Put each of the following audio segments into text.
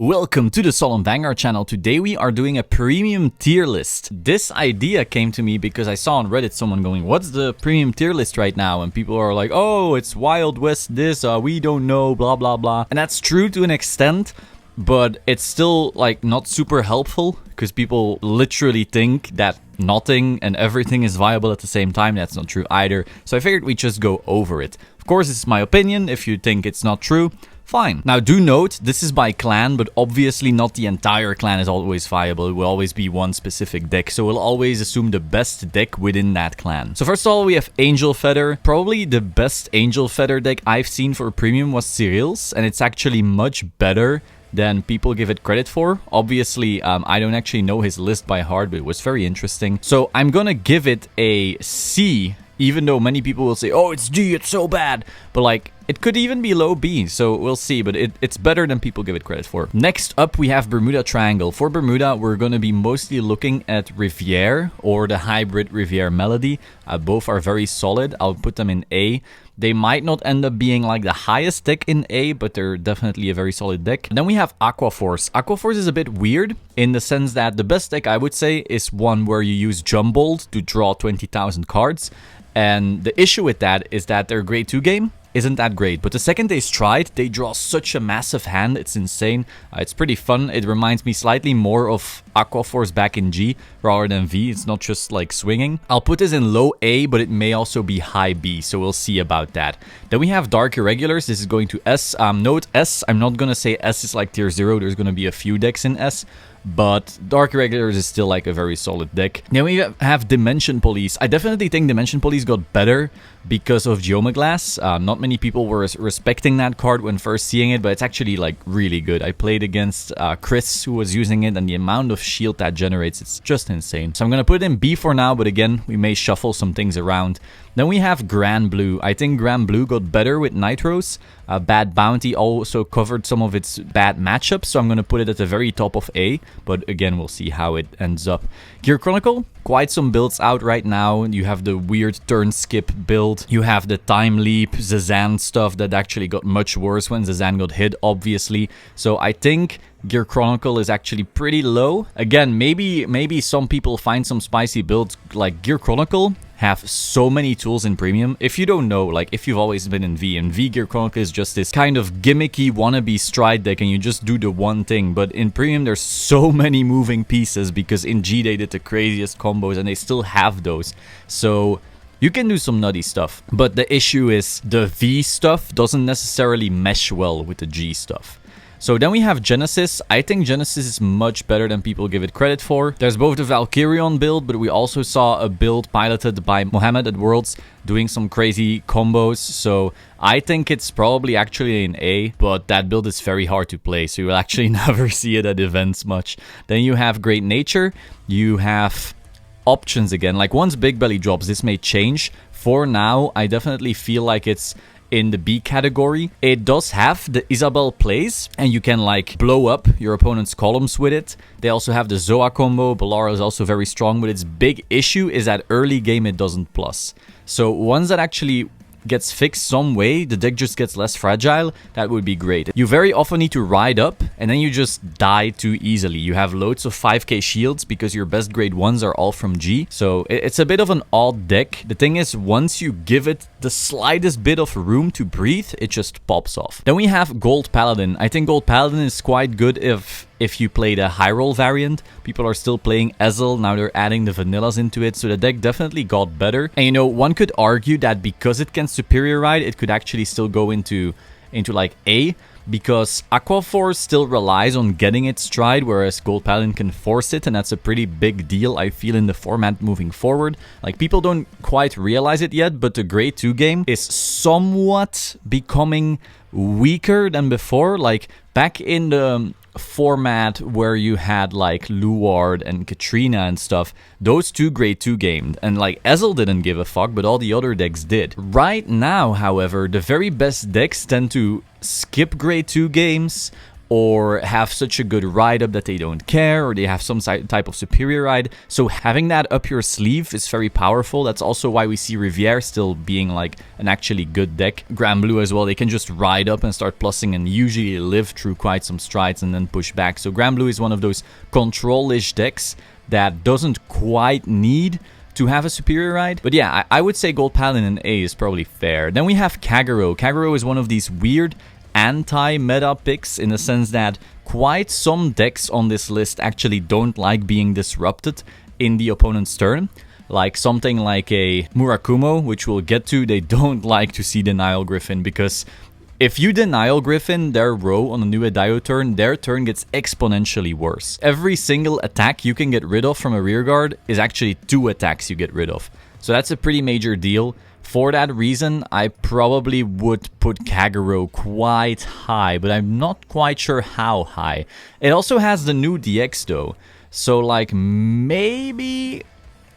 Welcome to the Solemn Vanguard channel. Today we are doing a premium tier list. This idea came to me because I saw on Reddit someone going, what's the premium tier list right now? And people are like, oh, it's Wild West this, we don't know, blah blah blah. And that's true to an extent, but it's still like not super helpful because people literally think that nothing and everything is viable at the same time. That's not true either. So I figured we'd just go over it. Of course, this is my opinion. If you think it's not true, fine. Now do note, this is by clan, but obviously not the entire clan is always viable. It will always be one specific deck, so we'll always assume the best deck within that clan. So first of all, we have Angel Feather. Probably the best Angel Feather deck I've seen for premium was Cyril's, and it's actually much better than people give it credit for. Obviously, I don't actually know his list by heart, but it was very interesting. So I'm gonna give it a C, even though many people will say, oh, it's G, it's so bad. But like, it could even be low B, so we'll see, but it's better than people give it credit for. Next up, we have Bermuda Triangle. For Bermuda, we're going to be mostly looking at Rivière or the hybrid Rivière Melody. Both are very solid. I'll put them in A. They might not end up being like the highest deck in A, but they're definitely a very solid deck. Then we have Aqua Force. Aqua Force is a bit weird in the sense that the best deck, I would say, is one where you use Jumbled to draw 20,000 cards. And the issue with that is that their grade 2 game isn't that great, but the second they stride, they draw such a massive hand, it's insane. It's pretty fun. It reminds me slightly more of Aqua Force back in G rather than V. It's not just like swinging. I'll put this in low A, but it may also be high B, so we'll see about that. Then we have Dark Irregulars. This is going to S. Note S, I'm not gonna say S is like tier 0. There's gonna be a few decks in S, but Dark Irregulars is still like a very solid deck. Then we have Dimension Police. I definitely think Dimension Police got better because of Geomaglass. Not many people were respecting that card when first seeing it, but it's actually like really good. I played against Chris, who was using it, and the amount of shield that generates, it's just insane. So I'm gonna put it in B for now, but again, we may shuffle some things around. Then we have Grand Blue. I think Grand Blue got better with Nitros. Bad Bounty also covered some of its bad matchups, so I'm going to put it at the very top of A. But again, we'll see how it ends up. Gear Chronicle, quite some builds out right now. You have the weird turn skip build. You have the Time Leap, Zazan stuff that actually got much worse when Zazan got hit, obviously. So I think Gear Chronicle is actually pretty low. Again, maybe some people find some spicy builds. Like Gear Chronicle have so many tools in premium. If you don't know, like if you've always been in V, and V Gear Chronicle is just this kind of gimmicky wannabe stride deck and you just do the one thing, but in premium there's so many moving pieces because in G they did the craziest combos and they still have those. So you can do some nutty stuff, but the issue is the V stuff doesn't necessarily mesh well with the G stuff. So then we have Genesis. I think Genesis is much better than people give it credit for. There's both the Valkyrion build, but we also saw a build piloted by Mohammed at Worlds doing some crazy combos. So I think it's probably actually an A, but that build is very hard to play, so you will actually never see it at events much. Then you have Great Nature. You have options again. Like once Big Belly drops, this may change. For now, I definitely feel like it's in the B category. It does have the Isabel plays, and you can like blow up your opponent's columns with it. They also have the Zoa combo. Balara is also very strong, but its big issue is that early game it doesn't plus. So once that actually gets fixed some way, the deck just gets less fragile, that would be great. You very often need to ride up and then you just die too easily. You have loads of 5k shields because your best grade 1s are all from G. So it's a bit of an odd deck. The thing is, once you give it the slightest bit of room to breathe, it just pops off. Then we have Gold Paladin. I think Gold Paladin is quite good if you play the high roll variant. People are still playing Ezel, now they're adding the vanillas into it, so the deck definitely got better. And you know, one could argue that because it can superior ride, it could actually still go into like A, because Aqua Force still relies on getting its stride, whereas Gold Paladin can force it, and that's a pretty big deal, I feel, in the format moving forward. Like, people don't quite realize it yet, but the grade 2 game is somewhat becoming weaker than before. Like, back in the format where you had like Luard and Katrina and stuff, those two grade 2 gamed, and like Ezel didn't give a fuck, but all the other decks did. Right now, however, the very best decks tend to skip grade 2 games or have such a good ride up that they don't care, or they have some type of superior ride. So having that up your sleeve is very powerful. That's also why we see Riviere still being like an actually good deck. Grand Blue as well, they can just ride up and start plussing and usually live through quite some strides and then push back. So Grand Blue is one of those control-ish decks that doesn't quite need to have a superior ride. But yeah, I would say Gold Paladin in A is probably fair. Then we have Kagaro. Kagaro is one of these weird anti-meta picks in the sense that quite some decks on this list actually don't like being disrupted in the opponent's turn. Like something like a Murakumo, which we'll get to, they don't like to see Denial Griffin, because if you Denial Griffin their row on a Nubatama turn, their turn gets exponentially worse. Every single attack you can get rid of from a rearguard is actually 2 attacks you get rid of. So that's a pretty major deal. For that reason, I probably would put Kagaro quite high, but I'm not quite sure how high. It also has the new DX though, so like maybe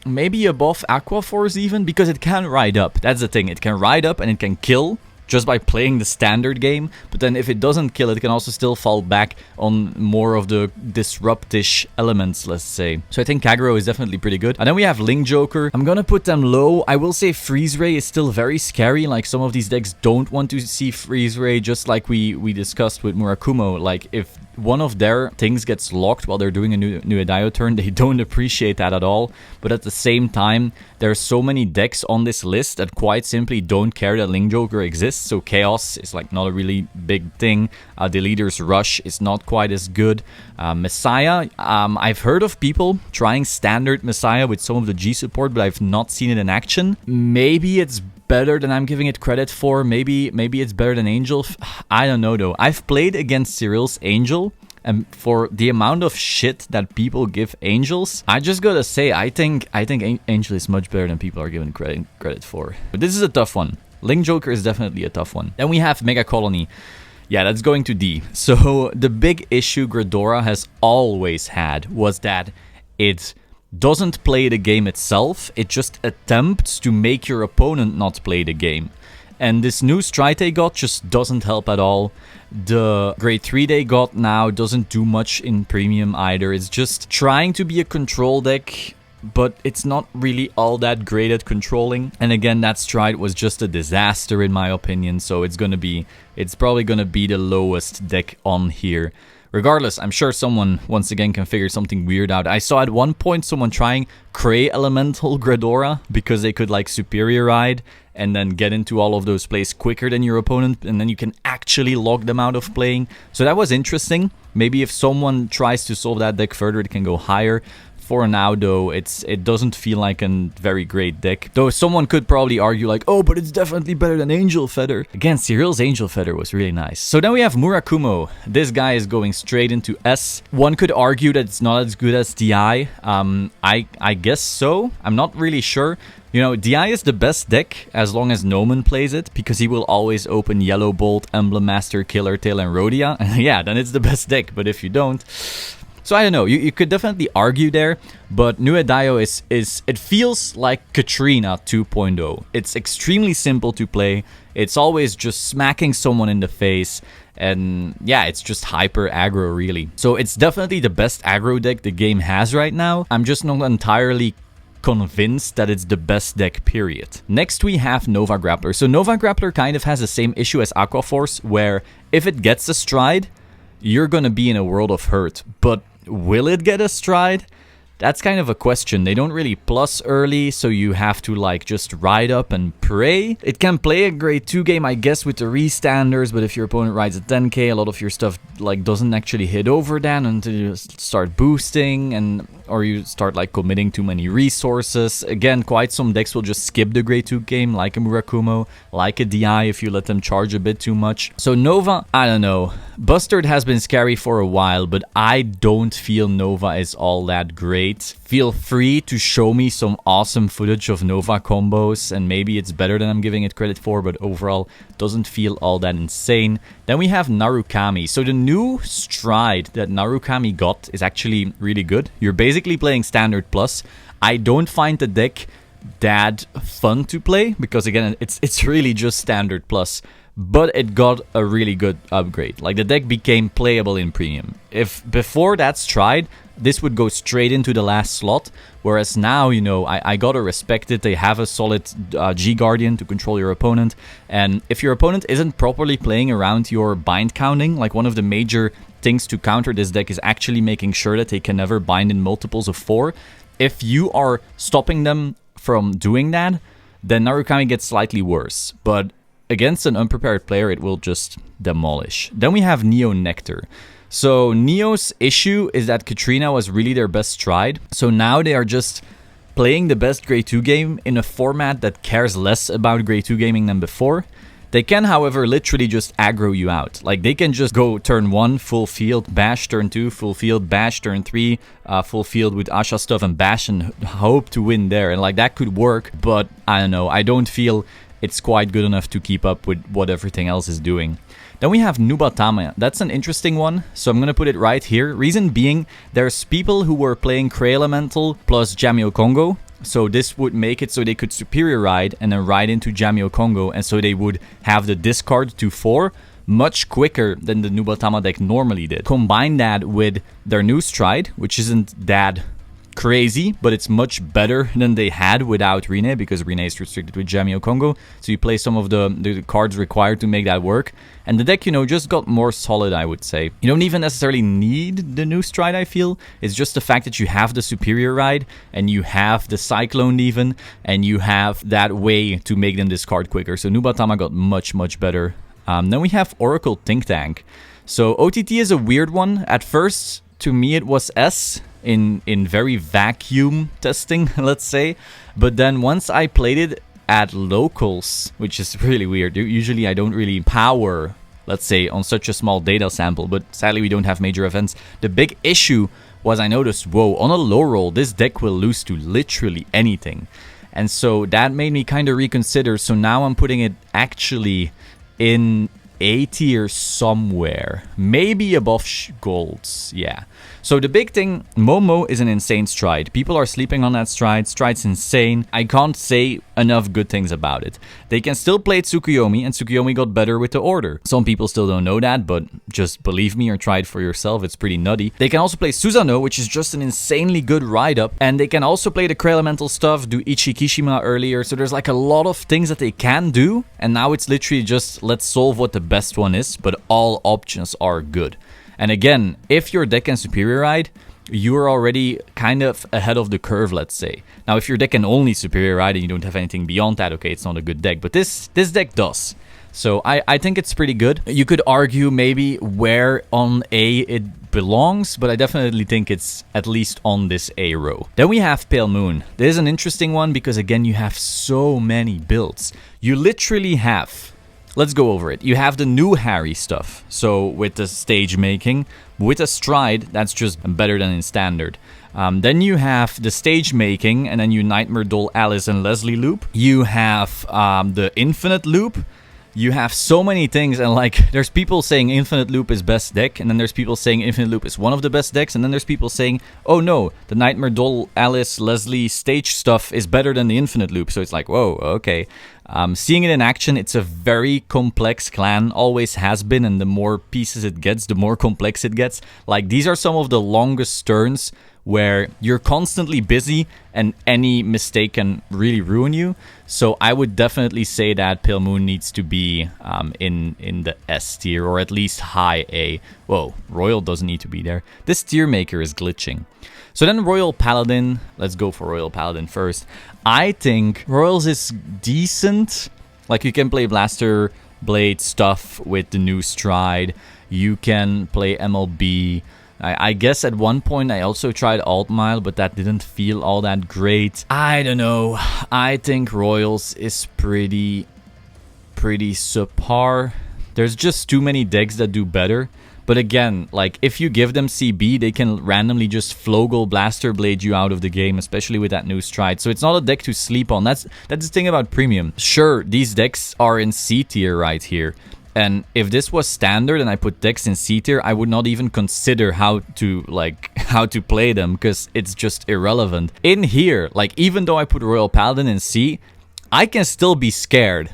above Aqua Force even, because it can ride up. That's the thing, it can ride up and it can kill just by playing the standard game, but then if it doesn't kill, it can also still fall back on more of the disruptish elements, let's say. So I think Kagaro is definitely pretty good. And then we have Link Joker. I'm gonna put them low. I will say Freeze Ray is still very scary. Like some of these decks don't want to see Freeze Ray, just like we discussed with Murakumo. Like if one of their things gets locked while they're doing a new Nubatama turn, they don't appreciate that at all. But at the same time, there's so many decks on this list that quite simply don't care that Link Joker exists. So Chaos is like not a really big thing. The Leader's Rush is not quite as good. Messiah, I've heard of people trying standard Messiah with some of the G support, but I've not seen it in action. Maybe it's better than I'm giving it credit for. Maybe it's better than Angel. I don't know though. I've played against Cyril's Angel, and for the amount of shit that people give Angels, I just gotta say, I think Angel is much better than people are giving credit for. But this is a tough one. Link Joker is definitely a tough one. Then we have Mega Colony. Yeah, that's going to D. So the big issue Gradora has always had was that it doesn't play the game itself, it just attempts to make your opponent not play the game. And this new stride they got just doesn't help at all. The grade 3 they got now doesn't do much in premium either. It's just trying to be a control deck, but it's not really all that great at controlling. And again, that stride was just a disaster in my opinion, so it's probably gonna be the lowest deck on here. Regardless, I'm sure someone, once again, can figure something weird out. I saw at one point someone trying Cray Elemental Gradora because they could, like, Superior Ride and then get into all of those plays quicker than your opponent, and then you can actually lock them out of playing. So that was interesting. Maybe if someone tries to solve that deck further, it can go higher. For now, though, it doesn't feel like a very great deck. Though someone could probably argue like, oh, but it's definitely better than Angel Feather. Again, Cyril's Angel Feather was really nice. So then we have Murakumo. This guy is going straight into S. One could argue that it's not as good as DI. I guess so. I'm not really sure. You know, DI is the best deck as long as Noman plays it, because he will always open Yellow Bolt, Emblem Master, Killer Tail, and Rhodia. And yeah, then it's the best deck. But if you don't... So I don't know, you could definitely argue there, but Nubatama it feels like Katrina 2.0. It's extremely simple to play, it's always just smacking someone in the face, and yeah, it's just hyper aggro really. So it's definitely the best aggro deck the game has right now. I'm just not entirely convinced that it's the best deck, period. Next we have Nova Grappler. So Nova Grappler kind of has the same issue as Aqua Force, where if it gets a stride, you're gonna be in a world of hurt, but will it get a stride? That's kind of a question. They don't really plus early, so you have to like just ride up and pray. It can play a grade 2 game, I guess, with the restanders, but if your opponent rides a 10k, a lot of your stuff like doesn't actually hit over then until you start boosting, and or you start like committing too many resources. Again, quite some decks will just skip the grade 2 game, like a Murakumo, like a DI if you let them charge a bit too much. So Nova, I don't know. Bustard has been scary for a while, but I don't feel Nova is all that great. Feel free to show me some awesome footage of Nova combos, and maybe it's better than I'm giving it credit for, but overall doesn't feel all that insane. Then we have Narukami. So the new stride that Narukami got is actually really good. You're basically playing Standard Plus. I don't find the deck that fun to play, because again, it's really just Standard Plus. but it got a really good upgrade. Like, the deck became playable in Premium. If before that stride, this would go straight into the last slot, whereas now, you know, I gotta respect it. They have a solid G-Guardian to control your opponent, and if your opponent isn't properly playing around your bind counting, like one of the major things to counter this deck is actually making sure that they can never bind in multiples of 4. If you are stopping them from doing that, then Narukami gets slightly worse, but against an unprepared player, it will just demolish. Then we have Neo Nectar. So Neo's issue is that Katrina was really their best stride. So now they are just playing the best Grade 2 game in a format that cares less about Grade 2 gaming than before. They can, however, literally just aggro you out. Like, they can just go turn 1, full field, bash turn 2, full field, bash turn 3, full field with Asha stuff and bash and hope to win there. And like, that could work, but I don't know. I don't feel it's quite good enough to keep up with what everything else is doing. Then we have Nubatama. That's an interesting one, so I'm gonna put it right here. Reason being, there's people who were playing Cray Elemental plus Jamio Congo, so this would make it so they could Superior Ride and then ride into Jamio Congo, and so they would have the discard to 4 much quicker than the Nubatama deck normally did. Combine that with their new stride, which isn't that crazy, but it's much better than they had without Rene, because Rene is restricted with Jamio Congo, so you play some of the cards required to make that work, and the deck, you know, just got more solid, I would say. You don't even necessarily need the new stride, I feel. It's just the fact that you have the Superior Ride, and you have the Cyclone even, and you have that way to make them discard quicker, so Nubatama got much, much better. Then we have Oracle Think Tank. So OTT is a weird one. At first, to me, it was S, in very vacuum testing, let's say. But then once I played it at locals, which is really weird. Usually I don't really power, let's say, on such a small data sample, but sadly we don't have major events. The big issue was I noticed, whoa, on a low roll, this deck will lose to literally anything. And so that made me kind of reconsider. So now I'm putting it actually in A tier somewhere, maybe above golds, yeah. So the big thing, Momo is an insane stride. People are sleeping on that stride. Stride's insane. I can't say enough good things about it. They can still play Tsukuyomi, and Tsukuyomi got better with the order. Some people still don't know that, but just believe me or try it for yourself. It's pretty nutty. They can also play Susanoo, which is just an insanely good ride-up. And they can also play the Cray Elemental stuff, do Ichikishima earlier. So there's like a lot of things that they can do. And now it's literally just, let's solve what the best one is, but all options are good. And again, if your deck can Superior Ride, you're already kind of ahead of the curve, let's say. Now, if your deck can only Superior Ride and you don't have anything beyond that, okay, it's not a good deck. But this deck does. So I think it's pretty good. You could argue maybe where on A it belongs, but I definitely think it's at least on this A row. Then we have Pale Moon. This is an interesting one because, again, you have so many builds. You literally have... Let's go over it. You have the new Harry stuff. So with the stage making, with a stride, that's just better than in standard. Then you have the stage making, and then you Nightmare Doll, Alice, and Leslie loop. You have the infinite loop. You have so many things, and like, there's people saying Infinite Loop is best deck, and then there's people saying Infinite Loop is one of the best decks, and then there's people saying, oh no, the Nightmare Doll, Alice, Leslie stage stuff is better than the Infinite Loop. So it's like, whoa, okay. Seeing it in action, it's a very complex clan, always has been, and the more pieces it gets, the more complex it gets. Like, these are some of the longest turns where you're constantly busy and any mistake can really ruin you. So I would definitely say that Pale Moon needs to be in the S tier, or at least high A. Whoa, Royal doesn't need to be there. This tier maker is glitching. So then Royal Paladin, let's go for Royal Paladin first. I think Royals is decent. Like, you can play Blaster Blade stuff with the new stride. You can play MLB. I guess at one point I also tried Alt Mile, but that didn't feel all that great. I don't know. I think Royals is pretty subpar. There's just too many decks that do better. But again, like, if you give them CB, they can randomly just Flogel Blaster Blade you out of the game, especially with that new stride. So it's not a deck to sleep on. That's the thing about Premium. Sure, these decks are in C tier right here. And if this was standard and I put decks in C tier, I would not even consider how to play them, because it's just irrelevant. In here, like, even though I put Royal Paladin in C, I can still be scared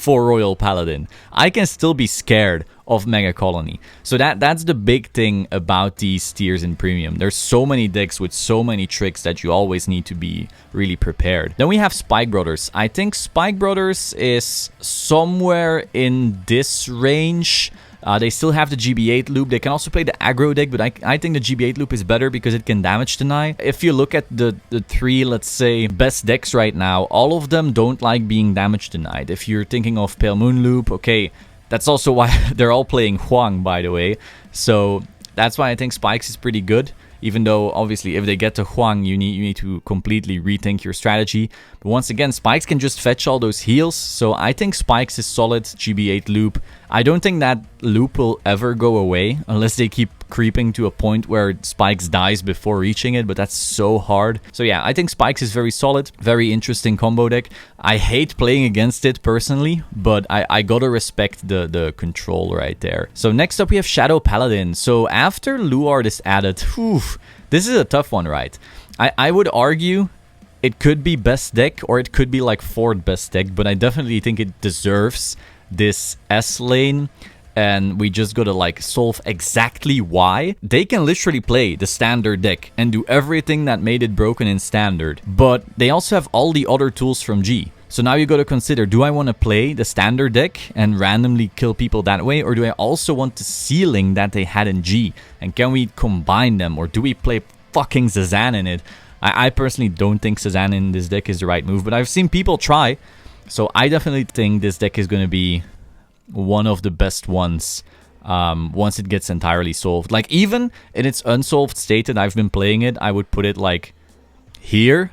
for Royal Paladin. I can still be scared of Mega Colony. So that's the big thing about these tiers in Premium. There's so many decks with so many tricks that you always need to be really prepared. Then we have Spike Brothers. I think Spike Brothers is somewhere in this range. They still have the GB8 loop. They can also play the aggro deck, but I think the GB8 loop is better because it can damage deny. If you look at the three, let's say, best decks right now, all of them don't like being damage denied. If you're thinking of Pale Moon loop, okay, that's also why they're all playing Huang, by the way. So that's why I think Spikes is pretty good. Even though, obviously, if they get to Huang, you need to completely rethink your strategy. But once again, Spikes can just fetch all those heals. So I think Spikes is solid, GB8 loop. I don't think that loop will ever go away unless they keep creeping to a point where Spikes dies before reaching it, but that's so hard. So yeah, I think Spikes is very solid, very interesting combo deck. I hate playing against it personally, but I gotta respect the control right there. So next up we have Shadow Paladin. So after Luard is added, this is a tough one, right? I would argue it could be best deck or it could be like fourth best deck, but I definitely think it deserves this S lane. And we just gotta like solve exactly why. They can literally play the standard deck and do everything that made it broken in standard, but they also have all the other tools from G. So now you gotta consider, do I want to play the standard deck and randomly kill people that way, or do I also want the ceiling that they had in G? And can we combine them, or do we play fucking Zazan in it? I personally don't think Zazan in this deck is the right move, but I've seen people try. So I definitely think this deck is gonna be one of the best ones once it gets entirely solved. Like, even in its unsolved state that I've been playing it, I would put it like here.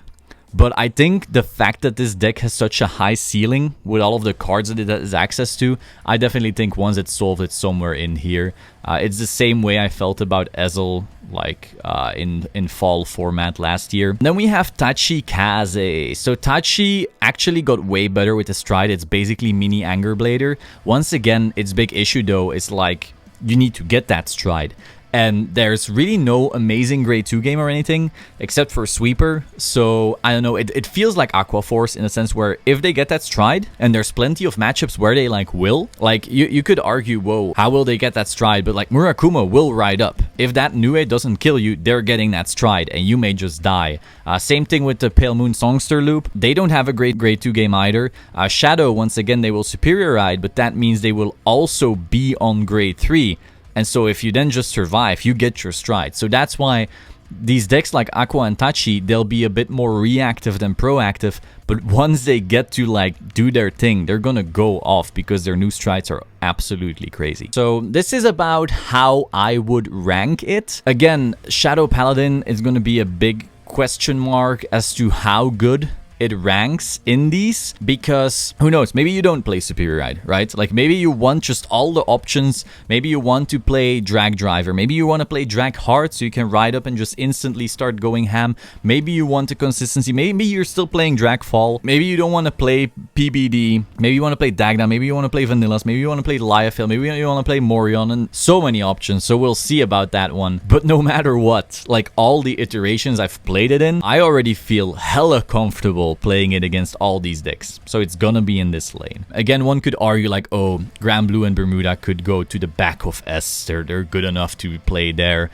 But I think the fact that this deck has such a high ceiling with all of the cards that it has access to, I definitely think once it's solved, it's somewhere in here. It's the same way I felt about Ezel, like in fall format last year. Then we have Tachi Kaze. So Tachi actually got way better with the stride. It's basically mini Anger Blader. Once again, its big issue though is like you need to get that stride. And there's really no amazing grade 2 game or anything, except for Sweeper. So, I don't know, it feels like Aqua Force in a sense where if they get that stride, and there's plenty of matchups where they like will, like you could argue, whoa, how will they get that stride? But like Murakumo will ride up. If that Nue doesn't kill you, they're getting that stride, and you may just die. Same thing with the Pale Moon Songster loop. They don't have a great grade 2 game either. Shadow, once again, they will superior ride, but that means they will also be on grade 3. And so if you then just survive, you get your stride. So that's why these decks like Aqua and Tachi, they'll be a bit more reactive than proactive. But once they get to like do their thing, they're gonna go off because their new strides are absolutely crazy. So this is about how I would rank it. Again, Shadow Paladin is gonna be a big question mark as to how good it ranks in these, because who knows, maybe you don't play Superior Ride, right? Like maybe you want just all the options. Maybe you want to play Drag Driver. Maybe you want to play Drag Hard so you can ride up and just instantly start going ham. Maybe you want the consistency. Maybe you're still playing Drag Fall. Maybe you don't want to play PBD. Maybe you want to play Dagda. Maybe you want to play Vanillas. Maybe you want to play Liafil. Maybe you want to play Morion, and so many options. So we'll see about that one. But no matter what, like all the iterations I've played it in, I already feel hella comfortable playing it against all these decks. So it's gonna be in this lane. Again, one could argue like, oh, Grand Blue and Bermuda could go to the back of S. They're good enough to play there.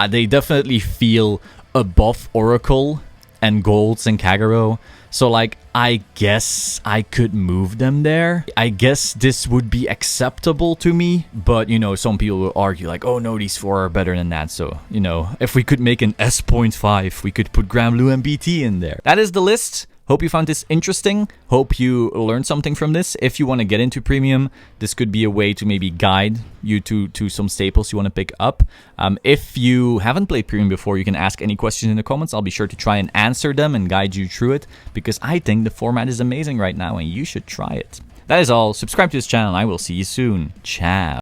They definitely feel above Oracle and Golds and Kagaro. So like, I guess I could move them there. I guess this would be acceptable to me. But, you know, some people will argue like, oh no, these four are better than that. So, you know, if we could make an S.5, we could put Grand Blue and BT in there. That is the list. Hope you found this interesting. Hope you learned something from this. If you want to get into Premium, this could be a way to maybe guide you to some staples you want to pick up. If you haven't played Premium before, you can ask any questions in the comments. I'll be sure to try and answer them and guide you through it, because I think the format is amazing right now and you should try it. That is all. Subscribe to this channel and I will see you soon. Ciao.